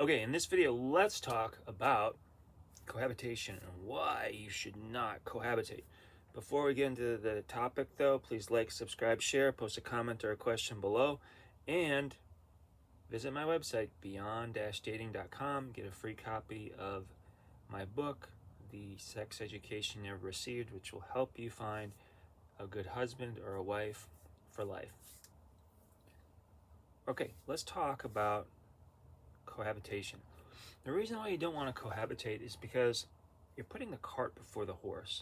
Okay, in this video, let's talk about cohabitation and why you should not cohabitate. Before we get into the topic, though, please like, subscribe, share, post a comment or a question below, and visit my website, beyond-dating.com. Get a free copy of my book, The Sex Education You Never Received, which will help you find a good husband or a wife for life. Okay, let's talk about cohabitation. The reason why you don't want to cohabitate is because you're putting the cart before the horse.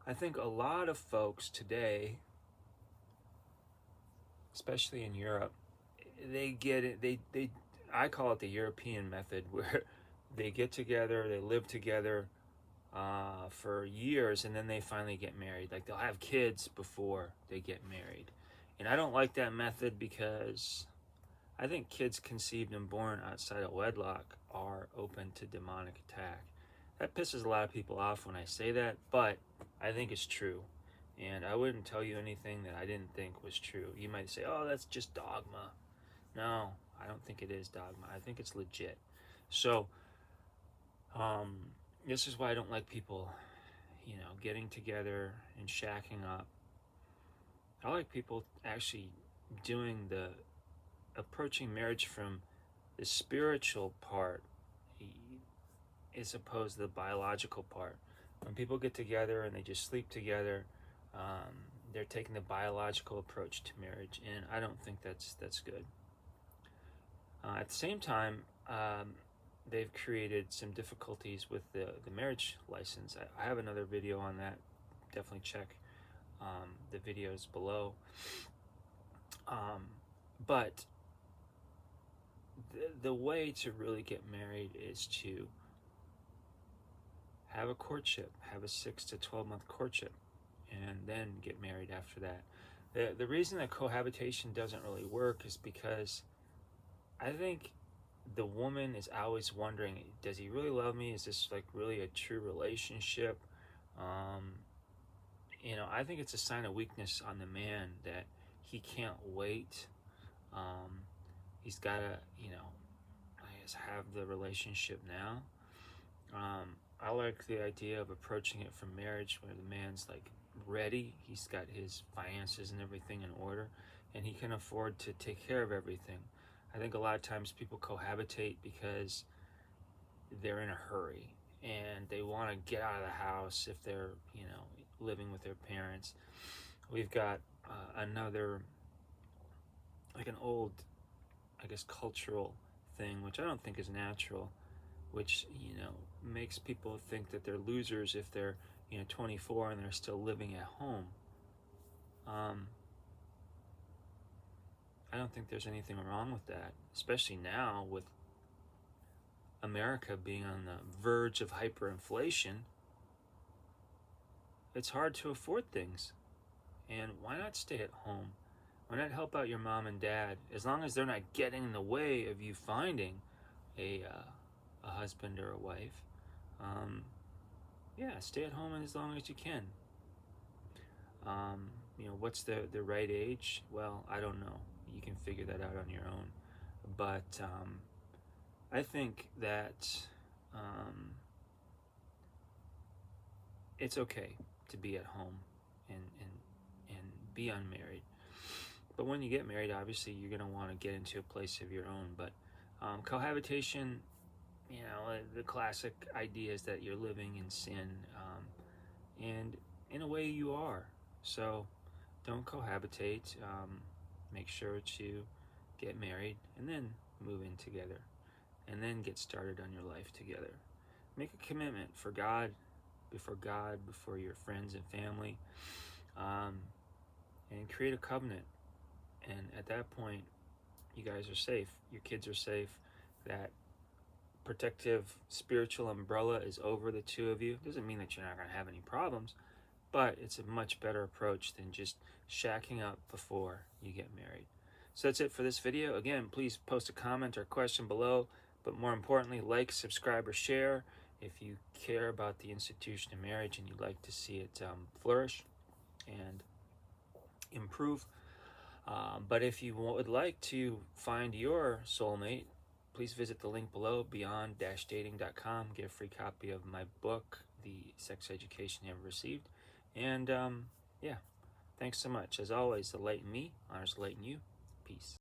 I think a lot of folks today, especially in Europe, they get it. I call it the European method, where they get together, they live together for years, and then they finally get married. Like, they'll have kids before they get married, and I don't like that method because I think kids conceived and born outside of wedlock are open to demonic attack. That pisses a lot of people off when I say that, but I think it's true. And I wouldn't tell you anything that I didn't think was true. You might say, oh, that's just dogma. No, I don't think it is dogma. I think it's legit. So, this is why I don't like people, getting together and shacking up. I like people actually doing approaching marriage from the spiritual part as opposed to the biological part. When people get together and they just sleep together, they're taking the biological approach to marriage, and I don't think that's good. At the same time, they've created some difficulties with the marriage license. I have another video on that. Definitely check the videos below. But the way to really get married is to have a courtship, have a 6 to 12 month courtship, and then get married after that. The reason that cohabitation doesn't really work is because I think the woman is always wondering, does he really love me? Is this like really a true relationship? I think it's a sign of weakness on the man that he can't wait. He's got to, I guess, have the relationship now. I like the idea of approaching it from marriage, where the man's like ready. He's got his finances and everything in order, and he can afford to take care of everything. I think a lot of times people cohabitate because they're in a hurry and they want to get out of the house if they're, living with their parents. We've got another, like an old, I guess, cultural thing, which I don't think is natural, which, makes people think that they're losers if they're, 24 and they're still living at home. I don't think there's anything wrong with that, especially now with America being on the verge of hyperinflation. It's hard to afford things. And why not stay at home? Why not help out your mom and dad, as long as they're not getting in the way of you finding a husband or a wife? Stay at home as long as you can. What's the right age? Well, I don't know. You can figure that out on your own. But I think that it's okay to be at home and be unmarried. But when you get married, obviously you're going to want to get into a place of your own. But cohabitation, the classic idea is that you're living in sin, and in a way you are. So don't cohabitate. Make sure to get married and then move in together, and then get started on your life together. Make a commitment for God, before your friends and family, and create a covenant. And at that point, you guys are safe. Your kids are safe. That protective spiritual umbrella is over the two of you. Doesn't mean that you're not going to have any problems, but it's a much better approach than just shacking up before you get married. So that's it for this video. Again, please post a comment or question below, but more importantly, like, subscribe, or share if you care about the institution of marriage and you'd like to see it flourish and improve. But if you would like to find your soulmate, please visit the link below, beyond-dating.com. Get a free copy of my book, The Sex Education You Never Received. And yeah, thanks so much. As always, the light in me honors the light in you. Peace.